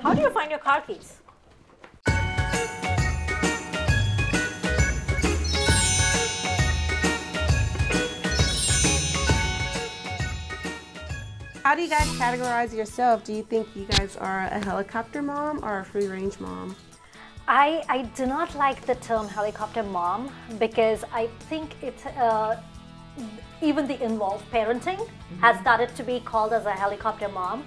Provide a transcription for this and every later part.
How do you find your car keys? How do you guys categorize yourself? Do you think you guys are a helicopter mom or a free range mom? I do not like the term helicopter mom because I think it's even the involved parenting has started to be called as a helicopter mom,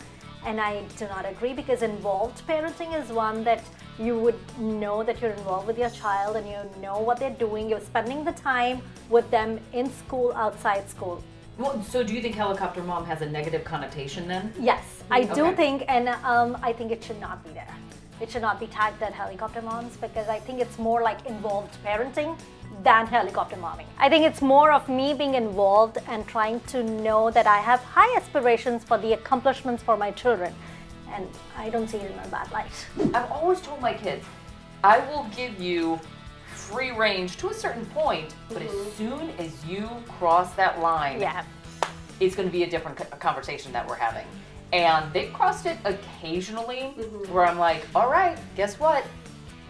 and I do not agree, because involved parenting is one that you would know that you're involved with your child and you know what they're doing. You're spending the time with them in school, outside school. Well, so do you think helicopter mom has a negative connotation then? Yes, I do Okay. think, and I think it should not be there. It should not be tagged at helicopter moms, because I think it's more like involved parenting than helicopter momming. I think it's more of me being involved and trying to know that I have high aspirations for the accomplishments for my children, and I don't see it in a bad light. I've always told my kids, I will give you free range to a certain point, but as soon as you cross that line, Yeah. it's going to be a different conversation that we're having. And they've crossed it occasionally where I'm like, all right, guess what?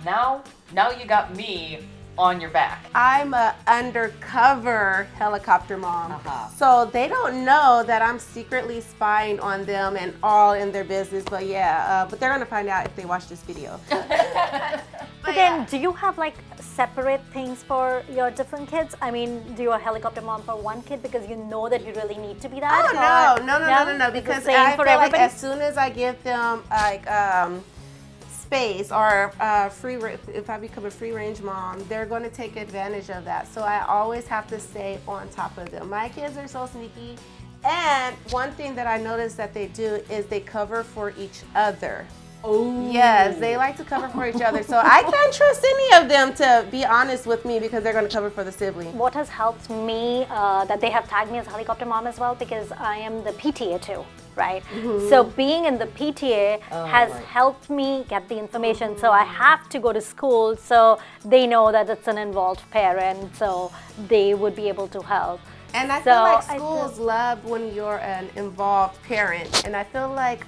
Now you got me on your back. I'm a undercover helicopter mom. Uh-huh. So they don't know that I'm secretly spying on them and all in their business, but yeah, but they're gonna find out if they watch this video. But then, do you have like separate things for your different kids? I mean, do you a helicopter mom for one kid because you know that you really need to be that? Oh, or- no, Yeah? It's the because same I for feel like everybody? as soon as I give them like space or if I become a free range mom, they're going to take advantage of that. So I always have to stay on top of them. My kids are so sneaky. And one thing that I noticed that they do is they cover for each other. Oh. Yes, they like to cover for each other. So I can't trust any of them to be honest with me because they're going to cover for the sibling. What has helped me, that they have tagged me as helicopter mom as well, because I am the PTA too, right? So being in the PTA has helped me get the information. So I have to go to school so they know that it's an involved parent, so they would be able to help. And I So feel like I schools love when you're an involved parent. And I feel like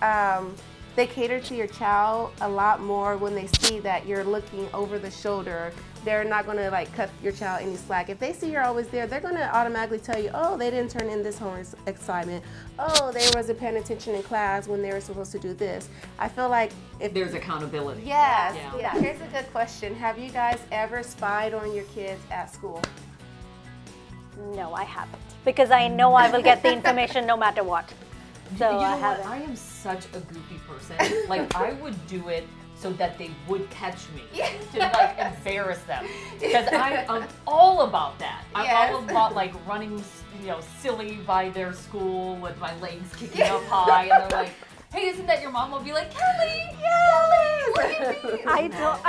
they cater to your child a lot more when they see that you're looking over the shoulder. They're not going to like cut your child any slack. If they see you're always there, they're going to automatically tell you, oh, they didn't turn in this homework assignment. Oh, they wasn't paying attention in class when they were supposed to do this. I feel like if There's accountability. Yes. Yeah. Yeah. Here's a good question. Have you guys ever spied on your kids at school? No, I haven't, because I know I will get the information no matter what. So You know I what? haven't. I am such a goofy person. Like, I would do it so that they would catch me, to like embarrass them, because I'm all about that. I'm Yes. all about like running, silly by their school with my legs kicking up high, and they're like, "Hey, isn't that your mom?" I'll be like, "Kelly, Kelly, look at me." I don't.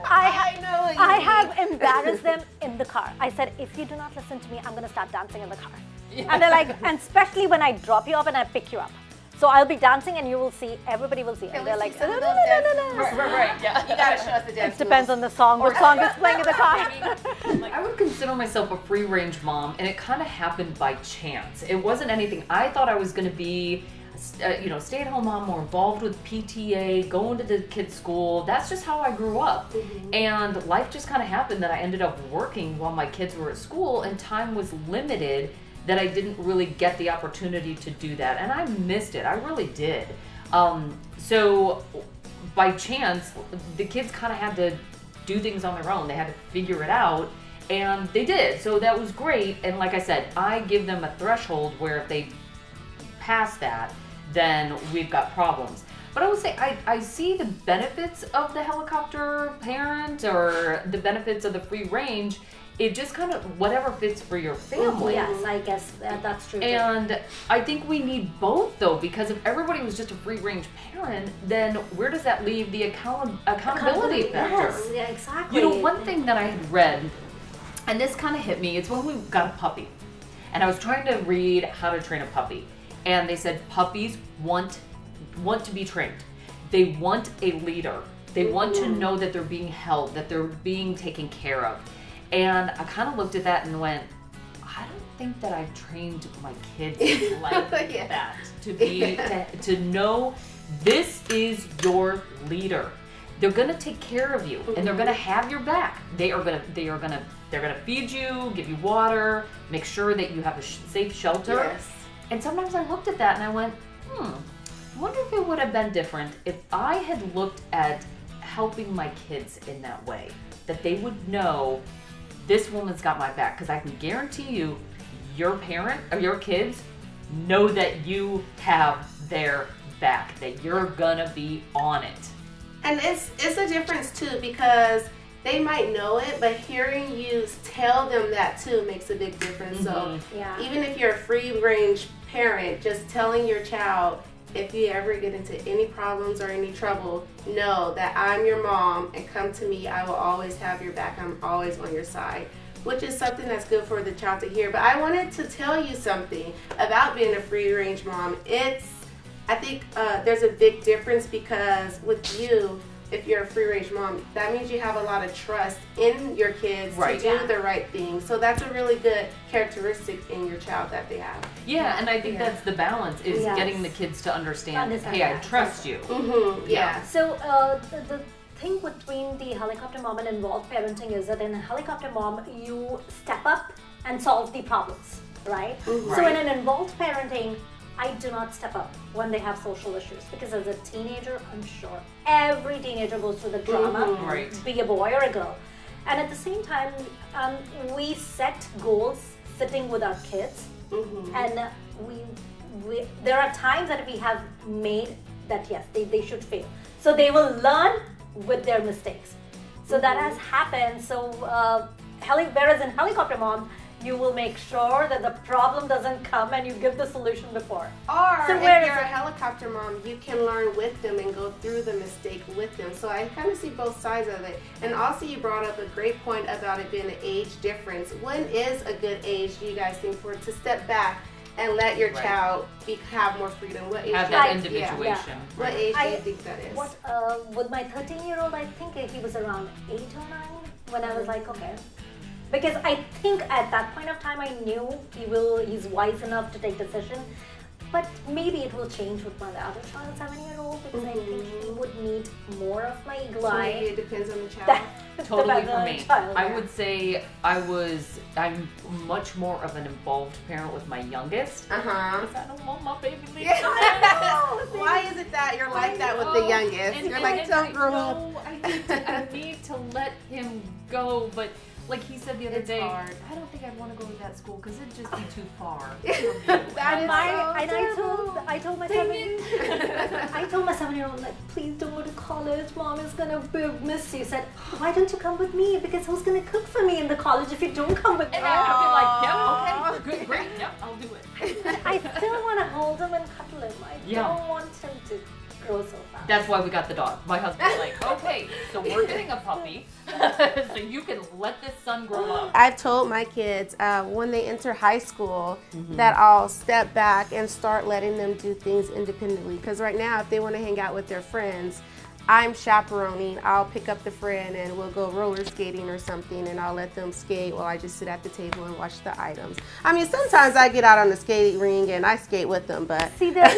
I know what you I mean. have embarrassed them in the car. I said, if you do not listen to me, I'm gonna start dancing in the car. And they're like, and especially when I drop you off and I pick you up. So I'll be dancing and you will see, everybody will see. And they're like, no, no, no, no, no. Right, yeah. You gotta show us the dance. It depends on the song. What song is playing in the car? I would consider myself a free range mom, and it kind of happened by chance. It wasn't anything. I thought I was going to be, stay-at-home mom, more involved with PTA, going to the kids' school. That's just how I grew up. And life just kind of happened that I ended up working while my kids were at school, and time was limited that I didn't really get the opportunity to do that. And I missed it. I really did. So by chance, the kids kind of had to do things on their own. They had to figure it out, and they did. So that was great. And like I said, I give them a threshold where if they pass that, then we've got problems. But I would say I see the benefits of the helicopter parent or the benefits of the free range. It just kind of whatever fits for your family. Yes, I guess that's true. And I think we need both though, because if everybody was just a free range parent, then where does that leave the accountability factor? Yes, yeah, exactly. You know, one thing that I had read, and this kind of hit me, it's when we got a puppy. And I was trying to read how to train a puppy. And they said puppies want to be trained. They want a leader. They want to know that they're being held, that they're being taken care of. And I kind of looked at that and went, I don't think that I've trained my kids like that to know This is your leader. They're gonna take care of you, and they're gonna have your back. They're gonna feed you, give you water, make sure that you have a safe shelter. Yes. And sometimes I looked at that and I went, I wonder if it would have been different if I had looked at helping my kids in that way. That they would know this woman's got my back, because I can guarantee you, your parent or your kids know that you have their back, that you're gonna be on it. And it's a difference too, because they might know it, but hearing you tell them that too makes a big difference. So even if you're a free range parent, just telling your child, if you ever get into any problems or any trouble, know that I'm your mom and come to me. I will always have your back. I'm always on your side, which is something that's good for the child to hear. But I wanted to tell you something about being a free range mom. I think there's a big difference, because with you, if you're a free range mom, that means you have a lot of trust in your kids to do the right thing. So that's a really good characteristic in your child that they have. Yeah, and I think that's the balance, is getting the kids to understand hey, I trust you. So the thing between the helicopter mom and involved parenting is that in a helicopter mom, you step up and solve the problems, right? So in an involved parenting, I do not step up when they have social issues, because as a teenager, I'm sure every teenager goes through the drama, be a boy or a girl. And at the same time, we set goals sitting with our kids, and there are times that we have made that yes, they should fail. So they will learn with their mistakes. So that has happened. So whereas in helicopter mom, you will make sure that the problem doesn't come and you give the solution before. Or so if you're a helicopter mom, you can learn with them and go through the mistake with them. So I kind of see both sides of it. And also you brought up a great point about it being an age difference. When is a good age, do you guys think, for it to step back and let your child have more freedom? What age? Have that individuation. What age do you think that is? With my 13-year-old, I think he was around 8 or 9 when I was like, okay. Because I think at that point of time I knew he's wise enough to take decision. But maybe it will change with my other child, 7-year-old, because I think he would need more of my eagle eye. So maybe it depends on the child. Totally for me. I would say I'm much more of an involved parent with my youngest. Because I don't want my baby leaving. Why is it that you're like that with the youngest? You're like, don't grow up. I need to let him go, but like he said the other day, hard. I don't think I'd want to go to that school because it'd just be too far. I told my 7-year-old, like, please don't go to college. Mom is gonna miss you. He said, why don't you come with me? Because who's gonna cook for me in the college if you don't come with me? And I would be like, yeah, okay, good, great, yeah, I'll do it. But I still want to hold him and cuddle him. I don't want him to grow so fast. That's why we got the dog. My husband's like, okay, so we're getting a puppy, so you can let this son grow up. I've told my kids when they enter high school that I'll step back and start letting them do things independently. Because right now, if they want to hang out with their friends, I'm chaperoning. I'll pick up the friend and we'll go roller skating or something, and I'll let them skate while I just sit at the table and watch the items. I mean, sometimes I get out on the skating ring and I skate with them, but see again,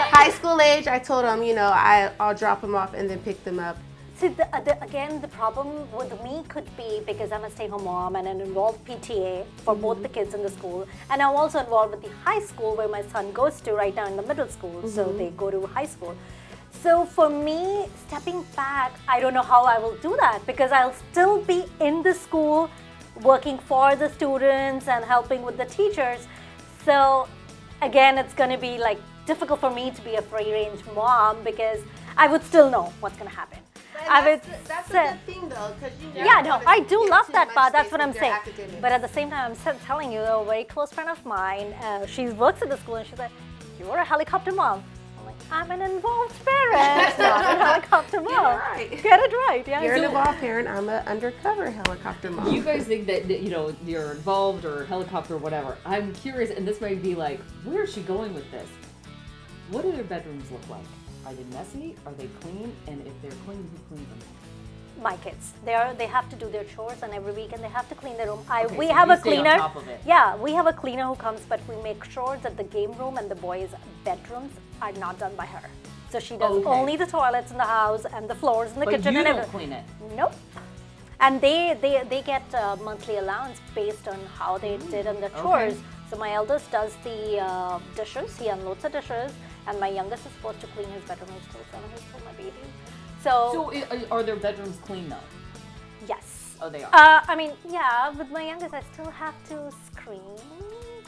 high school age, I told them, you know, I'll drop them off and then pick them up. See, again, the problem with me could be because I'm a stay-home mom and an involved PTA for both the kids in the school, and I'm also involved with the high school where my son goes to right now in the middle school, so they go to high school. So for me, stepping back, I don't know how I will do that because I'll still be in the school working for the students and helping with the teachers. So again, it's going to be like difficult for me to be a free-range mom because I would still know what's going to happen. That's a good thing though, because you know I do love that part. That's what I'm saying. Academics. But at the same time, I'm telling you, a very close friend of mine, she works at the school, and she's like, "You're a helicopter mom." I'm like, "I'm an involved parent, not a helicopter mom." Get it right. Yeah. You're an involved parent. I'm an undercover helicopter mom. You guys think that you know you're involved or helicopter or whatever. I'm curious, and this might be like, where is she going with this? What do their bedrooms look like? Are they messy? Are they clean? And if they're clean, who cleans them? My kids. They have to do their chores, and every weekend they have to clean their room. We so have you a stay cleaner. on top of it. Yeah, we have a cleaner who comes, but we make sure that the game room and the boys' bedrooms are not done by her. So she does Okay. only the toilets in the house and the floors in the But kitchen you and don't everything. clean it. Nope. And they get monthly allowance based on how they did on the chores. So my eldest does the dishes. He unloads the dishes, and my youngest is supposed to clean his bedroom. He's still 7. He's still my baby. So Are their bedrooms clean though? yes. Oh, they are. I mean, yeah. With my youngest, I still have to screen,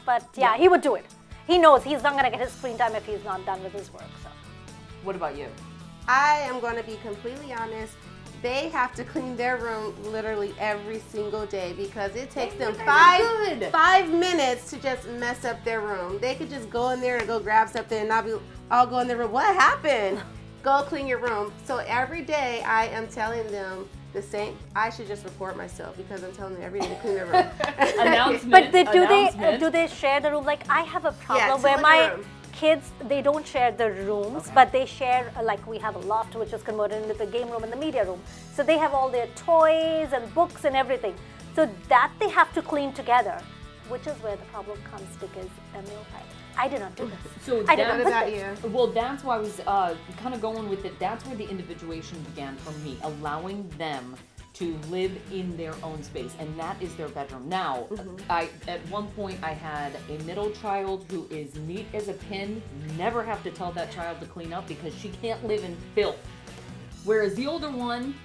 but yeah, he would do it. He knows he's not gonna get his screen time if he's not done with his work. So. What about you? I am going to be completely honest. They have to clean their room literally every single day because it takes them good. 5 minutes to just mess up their room. They could just go in there and go grab something and I'll go in their room. What happened? Go clean your room. So every day I am telling them the same. I should just report myself because I'm telling them every day to clean their room. Announcement. But announcement. do they share the room? Like I have a problem two where in the my room. kids, they don't share the rooms, but they share, like we have a loft which is converted into the game room and the media room. So they have all their toys and books and everything. So that they have to clean together, which is where the problem comes because Emil, I did not do this. So I did that's, not What about put this. you? well, that's why I was kind of going with it. That's where the individuation began for me, allowing them to live in their own space, and that is their bedroom. Now, at one point I had a middle child who is neat as a pin, never have to tell that child to clean up because she can't live in filth. Whereas the older one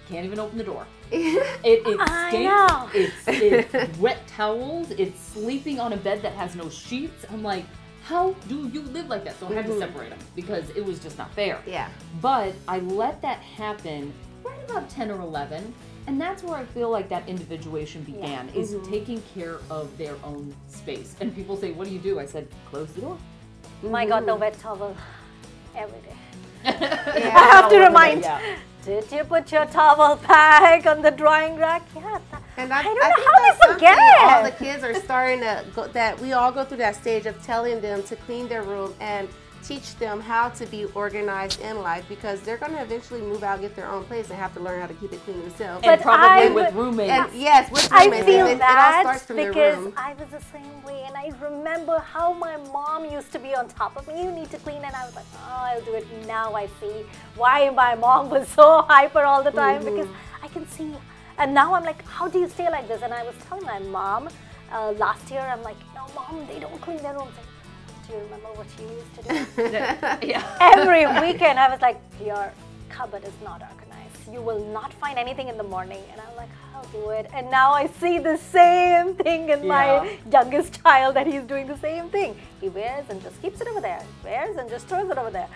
can't even open the door. It I stinks, it's wet towels, it's sleeping on a bed that has no sheets. I'm like, how do you live like that? So I had to separate them because it was just not fair. Yeah. But I let that happen right about 10 or 11, and that's where I feel like that individuation began, is taking care of their own space. And people say, what do you do? I said, close the door. My God, the wet towel every day. Yeah. I have to remind. Yeah. Did you put your towel bag on the drying rack? Yeah. And I don't think know how that's they forget something all it. the kids are starting to go, that we all go through that stage of telling them to clean their room and teach them how to be organized in life because they're going to eventually move out, get their own place, and have to learn how to keep it clean themselves. And But probably I with would- roommates. And yes, with I roommates, feel it all that starts from their because room. I was the same way, and I remember how my mom used to be on top of me. You need to clean, and I was like, oh, I'll do it. Now I see why my mom was so hyper all the time because I can see. And now I'm like, how do you stay like this? And I was telling my mom last year, I'm like, no, Mom, they don't clean their rooms. Do you remember what you used to do? Yeah. Every weekend, I was like, your cupboard is not organized. You will not find anything in the morning. And I'm like, I'll do it. And now I see the same thing in my youngest child, that he's doing the same thing. He wears and just keeps it over there. Wears and just throws it over there.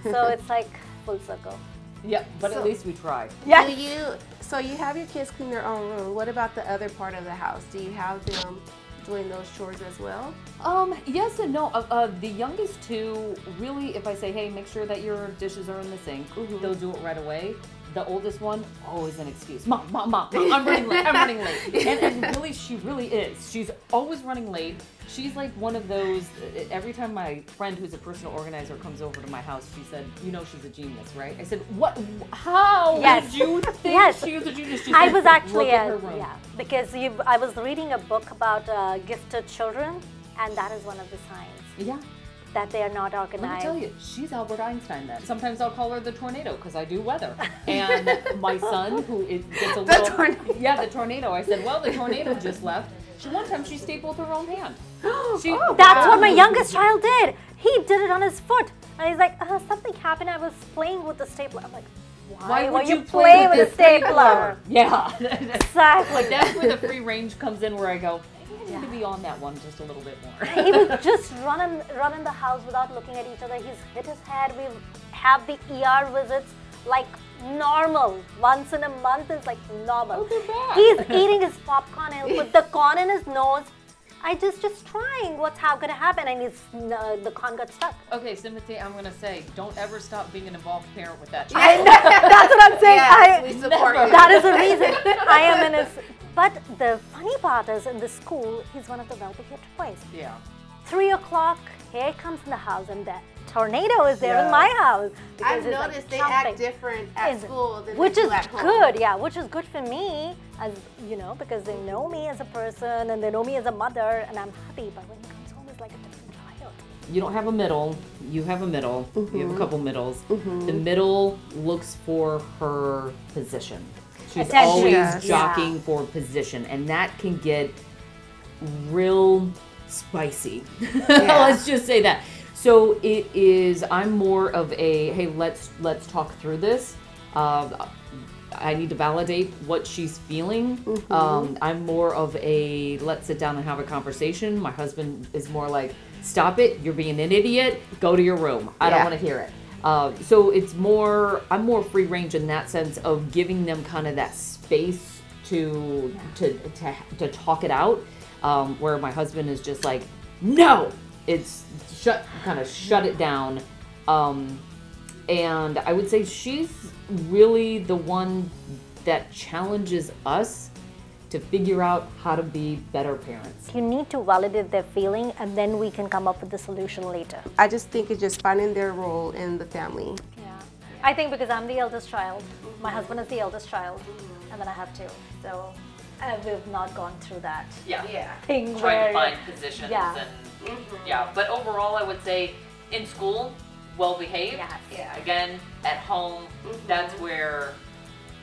So it's like full circle. Yeah, but So- at least we tried. Yes. So you have your kids clean their own room. What about the other part of the house? Do you have them doing those chores as well? Yes and no. The youngest two, really, if I say, hey, make sure that your dishes are in the sink, they'll do it right away. The oldest one, always an excuse. Mom, I'm running late, I'm running late. And really, she really is. She's always running late. She's like one of those, every time my friend who's a personal organizer comes over to my house, she said, you know she's a genius, right? I said, what, how Yes. did you think Yes. she was a genius? She I said, was actually, look at her room. because I was reading a book about gifted children, and that is one of the signs Yeah. that they are not Let me organized. tell you, she's Albert Einstein then. Sometimes I'll call her the tornado because I do weather. And my son, who gets a little... tornado. Yeah, the tornado. I said, well, the tornado just left. One time she stapled her own hand. She, That's what my youngest child did. He did it on his foot. And he's like, something happened. I was playing with the stapler. I'm like, why would were you play playing with the a stapler? Yeah. Exactly. Like that's where the free range comes in where I go, maybe I need to be on that one just a little bit more. He would just run in the house without looking at each other. He's hit his head. We have the ER visits like normal. Once in a month is like normal. Oh, they're back. He's eating his popcorn and put the corn in his nose. I just trying what's gonna happen, and the corn got stuck. Okay, Timothy, I'm going to say, don't ever stop being an involved parent with that I child. know, that's what I'm saying. Yes, we support never. you. That is the reason I am in his. But the funny part is, in the school, he's one of the well-behaved boys. Yeah. 3 o'clock, here comes in the house, and the tornado is there in Yeah. my house. because I've he's, like, noticed they jumping. act different at Is- school than which they is do at home. good, yeah, which is good for me, as you know, because they know me as a person and they know me as a mother, and I'm happy. But when he comes home, he's like a different child. you don't have a middle. You have a middle. Mm-hmm. You have a couple middles. The middle looks for her position. She's Attention. always Yes. jockeying for position, and that can get real spicy. Let's just say that. So it is. I'm more of a hey, let's talk through this. I need to validate what she's feeling. I'm more of a let's sit down and have a conversation. My husband is more like, stop it, you're being an idiot, go to your room. I don't want to hear it. So it's more, I'm more free range in that sense of giving them kind of that space to talk it out. Where my husband is just like, no, it's kind of shut it down. And I would say she's really the one that challenges us to figure out how to be better parents. You need to validate their feeling, and then we can come up with the solution later. I just think it's just finding their role in the family. Yeah. I think because I'm the eldest child, my husband is the eldest child, and then I have two. So we've not gone through that thing Trying where to find positions and but overall I would say in school, well behaved. Yes. Again, at home, that's where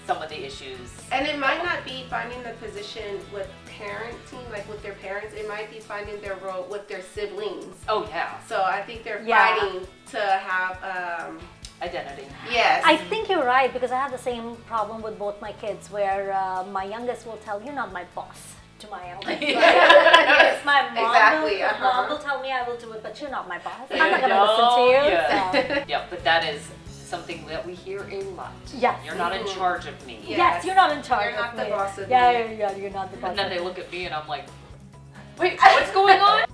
some of the issues. And it might not be finding the position with parenting, like with their parents. It might be finding their role with their siblings. Oh yeah. So I think they're fighting to have Identity. yes. I think you're right, because I have the same problem with both my kids, where my youngest will tell, you're not my boss, to my eldest. Yes, my mom, Exactly, mom will tell me I will do it, but you're not my boss. I'm not going to listen to you. So. Yeah, but that is something that we hear a lot. Yes. You're not in charge of me. Yes, you're not in charge You're not of the me. boss of Yeah, me. yeah, you're not the boss And then of they me. look at me and I'm like, wait, what's going on?